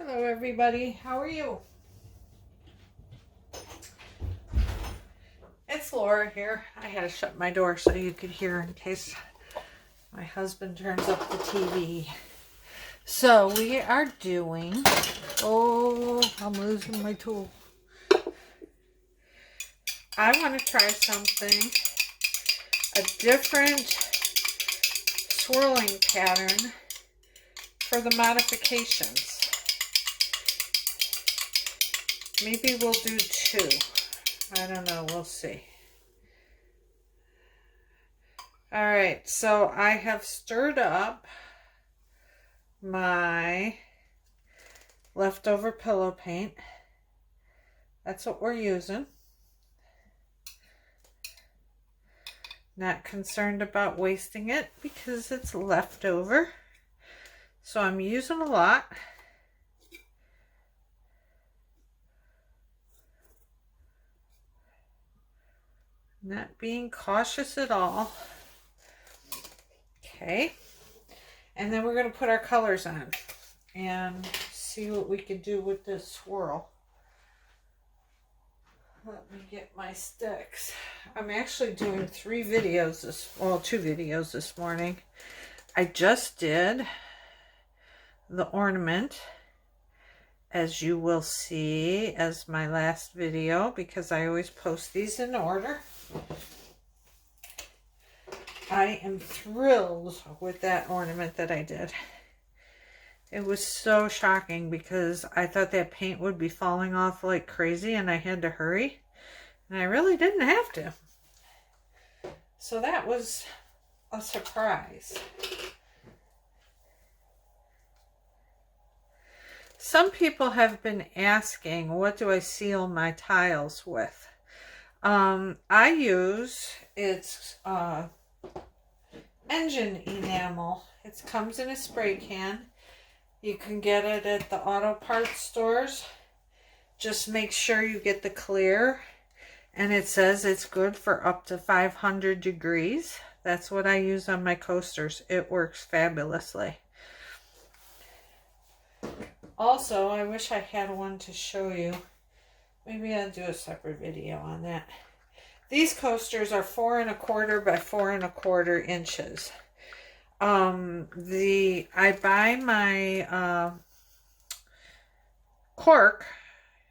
Hello everybody, how are you? It's Laura here. I had to shut my door so you could hear in case my husband turns up the TV. So we are doing, oh, I'm losing my tool. I want to try something, a different swirling pattern for the modifications. Maybe we'll do two. I don't know. We'll see. All right. So I have stirred up my leftover pillow paint. That's what we're using. Not concerned about wasting it because it's leftover. So I'm using a lot. Not being cautious at all. Okay. And then we're going to put our colors on and see what we can do with this swirl. Let me get my sticks. I'm actually doing two videos this morning. I just did the ornament, as you will see, as my last video, because I always post these in order. I am thrilled with that ornament that I did. It was so shocking because I thought that paint would be falling off like crazy and I had to hurry. And I really didn't have to. So that was a surprise. Some people have been asking, what do I seal my tiles with? I use, it's engine enamel. It comes in a spray can. You can get it at the auto parts stores. Just make sure you get the clear. And it says it's good for up to 500 degrees. That's what I use on my coasters. It works fabulously. Also, I wish I had one to show you. Maybe I'll do a separate video on that. These coasters are 4 1/4 by 4 1/4 inches. I buy my cork,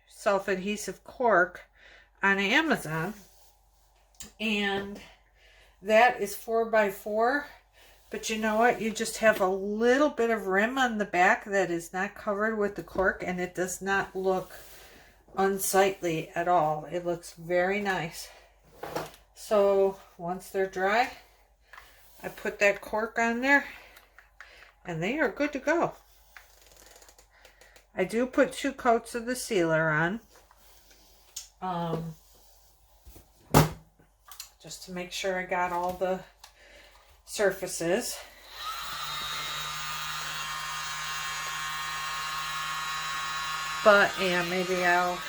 self-adhesive cork, on Amazon, and that is 4 by 4. But you know what? You just have a little bit of rim on the back that is not covered with the cork, and it does not look unsightly at all. It looks very nice. So once they're dry, I put that cork on there and they are good to go. I do put 2 coats of the sealer on, just to make sure I got all the surfaces. But yeah, maybe I'll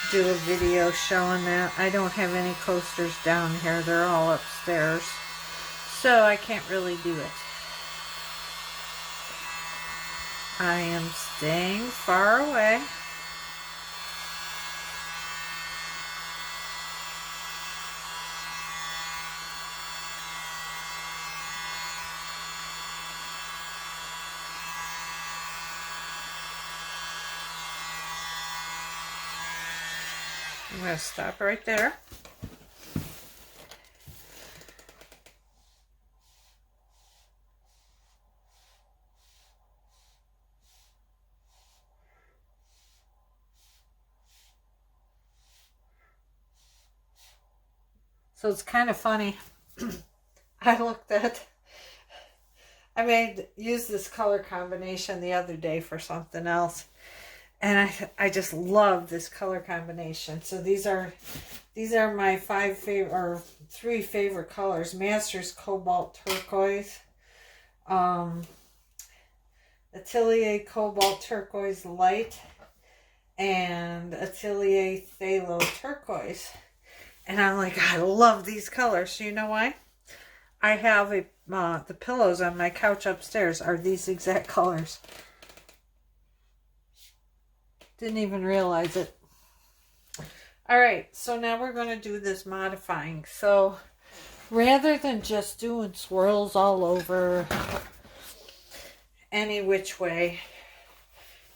do a video showing that. I don't have any coasters down here. They're all upstairs. So I can't really do it. I am staying far away. I'm going to stop right there. So it's kind of funny. I used this color combination the other day for something else. And I just love this color combination. So these are my 3 favorite colors. Masters Cobalt Turquoise, Atelier Cobalt Turquoise Light, and Atelier Phthalo Turquoise. And I'm like, I love these colors. You know why? I have the pillows on my couch upstairs are these exact colors. Didn't even realize it. All right, so now we're going to do this modifying. So rather than just doing swirls all over any which way,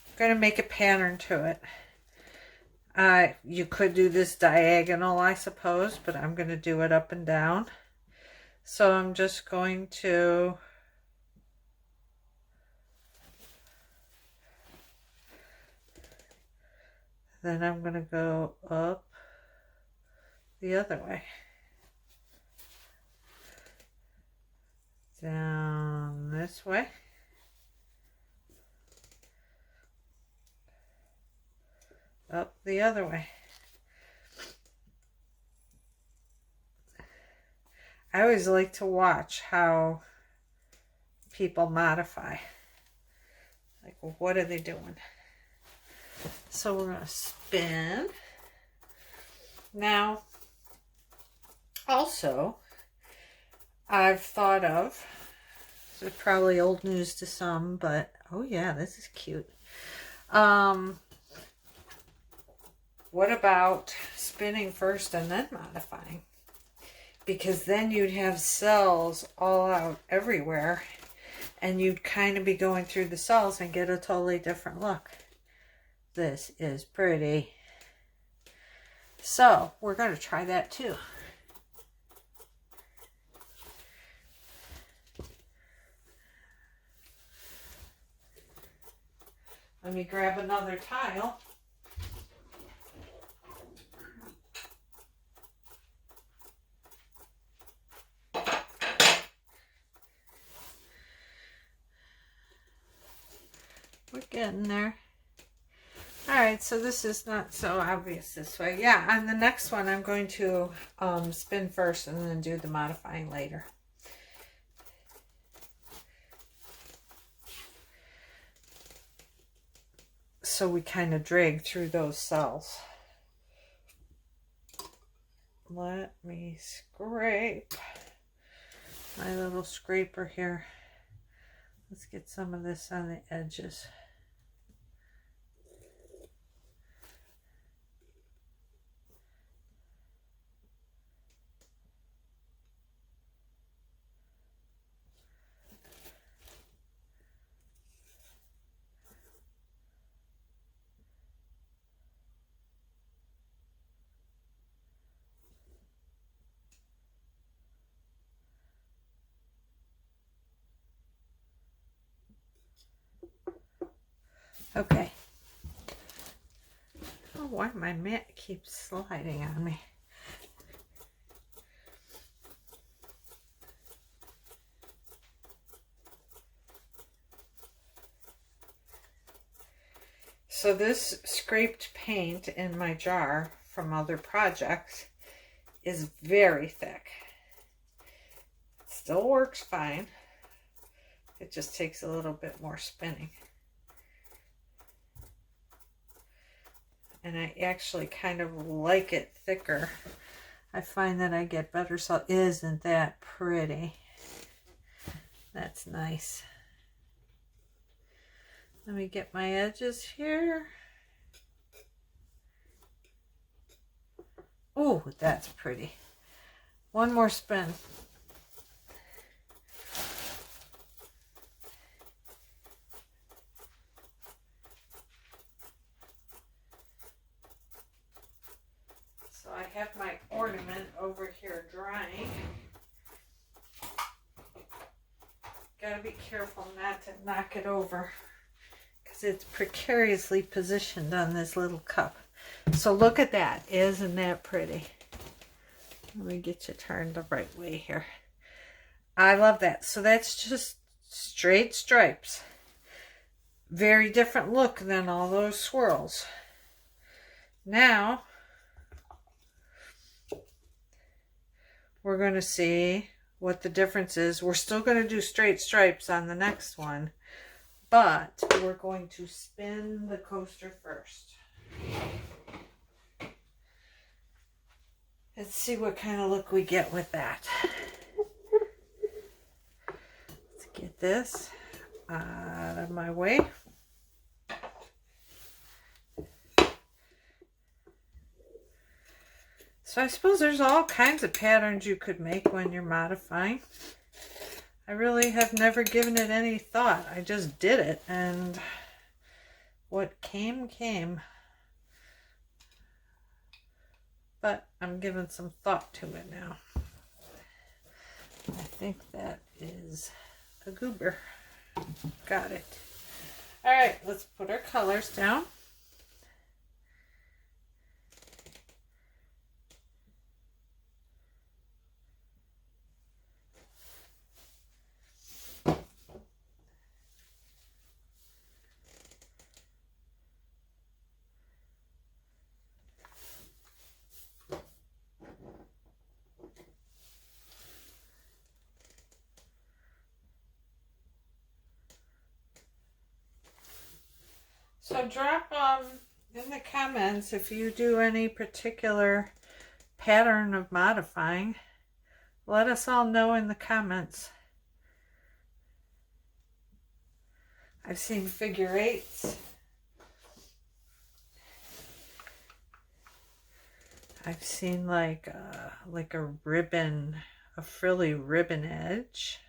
I'm going to make a pattern to it. You could do this diagonal, I suppose, but I'm going to do it up and down. So I'm just going to then I'm going to go up the other way. Down this way. Up the other way. I always like to watch how people modify. Like, well, what are they doing? So we're going to spin. Now, also, I've thought of, this is probably old news to some, but, oh yeah, this is cute. What about spinning first and then modifying? Because then you'd have cells all out everywhere, and you'd kind of be going through the cells and get a totally different look. This is pretty. So we're going to try that too. Let me grab another tile. We're getting there. Alright, so this is not so obvious this way. Yeah, on the next one I'm going to spin first and then do the modifying later. So we kind of drag through those cells. Let me scrape my little scraper here. Let's get some of this on the edges. Okay. Oh, why my mat keeps sliding on me. So this scraped paint in my jar from other projects is very thick. It still works fine. It just takes a little bit more spinning. And I actually kind of like it thicker. I find that I get better salt. Isn't that pretty? That's nice. Let me get my edges here. Oh, that's pretty. One more spin. I have my ornament over here drying. Gotta be careful not to knock it over because it's precariously positioned on this little cup. So look at that. Isn't that pretty? Let me get you turned the right way here. I love that. So that's just straight stripes. Very different look than all those swirls. Now we're going to see what the difference is. We're still going to do straight stripes on the next one, but we're going to spin the coaster first. Let's see what kind of look we get with that. Let's get this out of my way. So I suppose there's all kinds of patterns you could make when you're modifying. I really have never given it any thought. I just did it, and what came, came. But I'm giving some thought to it now. I think that is a goober. Got it. All right, let's put our colors down. So drop in the comments if you do any particular pattern of modifying. Let us all know in the comments. I've seen figure eights. I've seen like a ribbon, a frilly ribbon edge.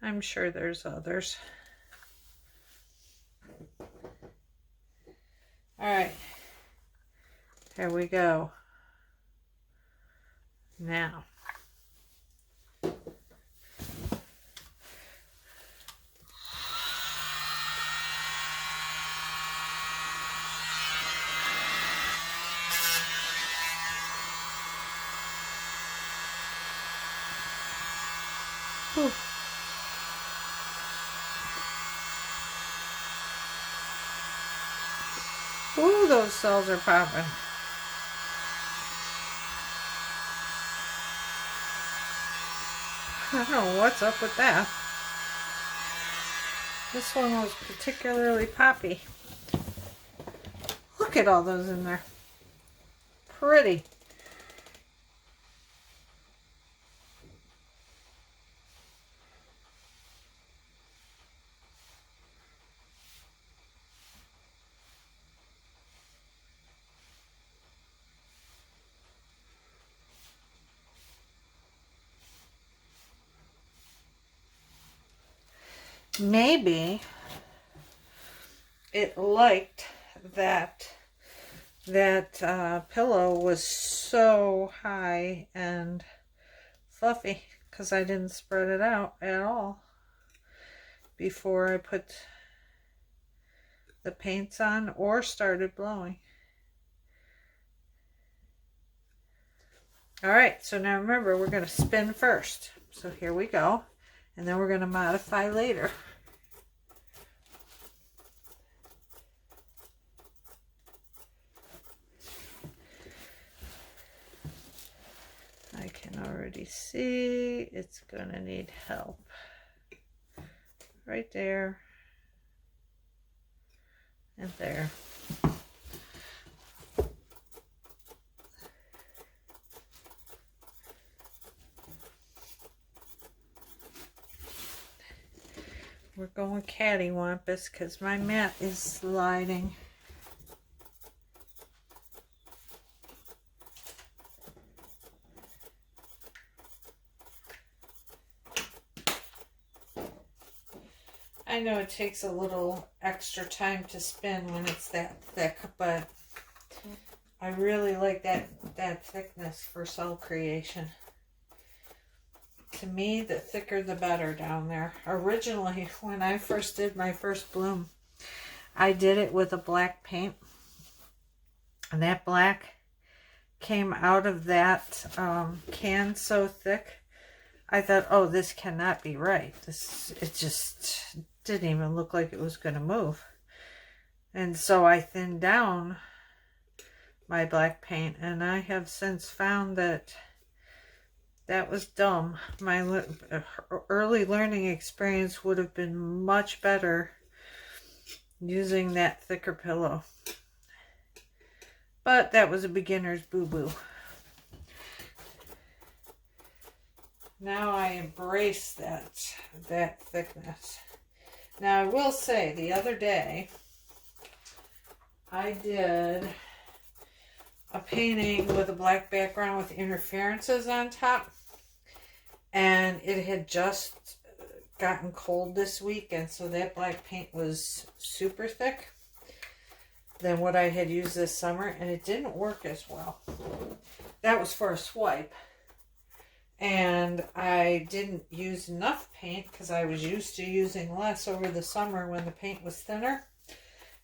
I'm sure there's others. All right, here we go. Now, whew. Ooh, those cells are popping. I don't know what's up with that. This one was particularly poppy. Look at all those in there. Pretty. Maybe it liked that pillow was so high and fluffy because I didn't spread it out at all before I put the paints on or started blowing. All right, so now remember, we're going to spin first. So here we go. And then we're going to modify later. I can already see it's going to need help. Right there. And there. We're going cattywampus because my mat is sliding. I know it takes a little extra time to spin when it's that thick, but I really like that thickness for cell creation. To me, the thicker the better down there. Originally, when I first did my first bloom, I did it with a black paint. And that black came out of that can so thick. I thought, oh, this cannot be right. It just didn't even look like it was going to move. And so I thinned down my black paint. And I have since found that that was dumb. My early learning experience would have been much better using that thicker pillow. But that was a beginner's boo-boo. Now I embrace that thickness. Now I will say, the other day, I did a painting with a black background with interferences on top. And it had just gotten cold this week, and so that black paint was super thick than what I had used this summer, and it didn't work as well. That was for a swipe. And I didn't use enough paint because I was used to using less over the summer when the paint was thinner.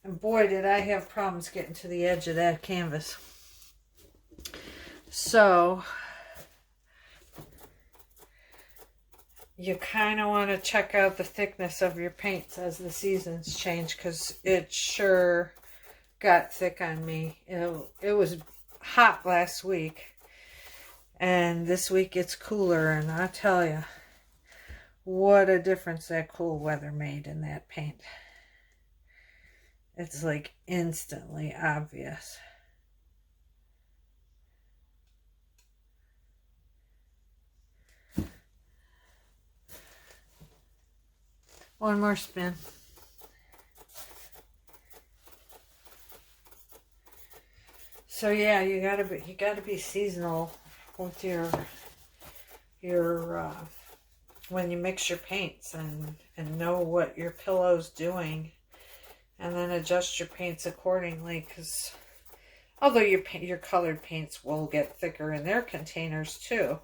And boy, did I have problems getting to the edge of that canvas. So you kind of want to check out the thickness of your paints as the seasons change, because it sure got thick on me. It was hot last week, and this week it's cooler, and I tell you, what a difference that cool weather made in that paint. It's like instantly obvious. One more spin. So yeah, you gotta be seasonal with your when you mix your paints, and know what your pillow's doing, and then adjust your paints accordingly. Because although your colored paints will get thicker in their containers too,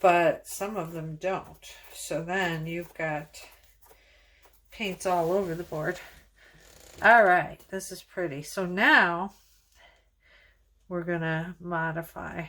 but some of them don't. So then you've got paints all over the board. All right, this is pretty. So now we're gonna modify.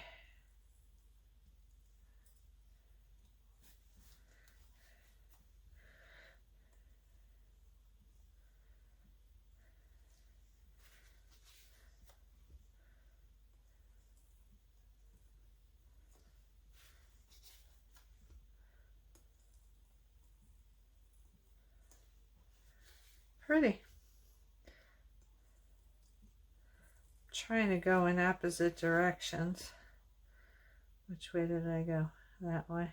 Pretty. Trying to go in opposite directions. Which way did I go? That way.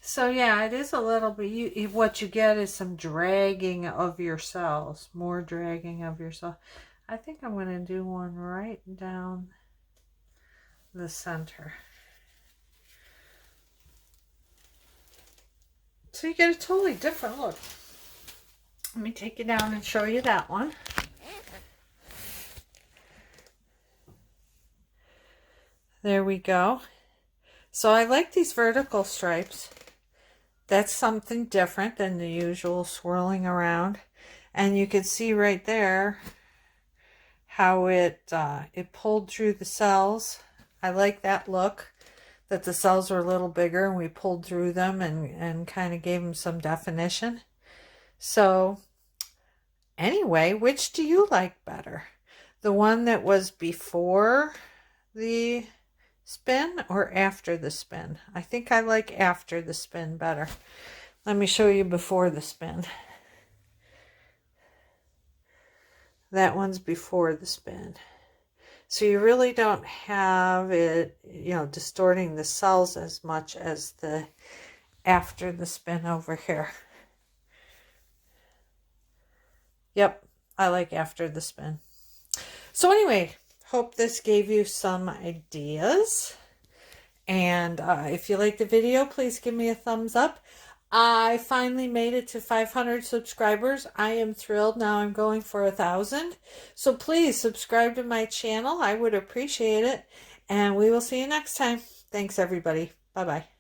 So yeah, it is a little bit, what you get is some dragging of your cells, more dragging of your cells. I think I'm going to do one right down the center. So you get a totally different look. Let me take you down and show you that one. There we go. So I like these vertical stripes. That's something different than the usual swirling around. And you can see right there how it pulled through the cells. I like that look, that the cells were a little bigger and we pulled through them and kind of gave them some definition. So anyway, which do you like better? The one that was before the spin or after the spin? I think I like after the spin better. Let me show you before the spin. That one's before the spin. So you really don't have it, distorting the cells as much as the after the spin over here. Yep, I like after the spin. So anyway, hope this gave you some ideas. And if you liked the video, please give me a thumbs up. I finally made it to 500 subscribers. I am thrilled. Now I'm going for 1,000. So please subscribe to my channel. I would appreciate it. And we will see you next time. Thanks, everybody. Bye-bye.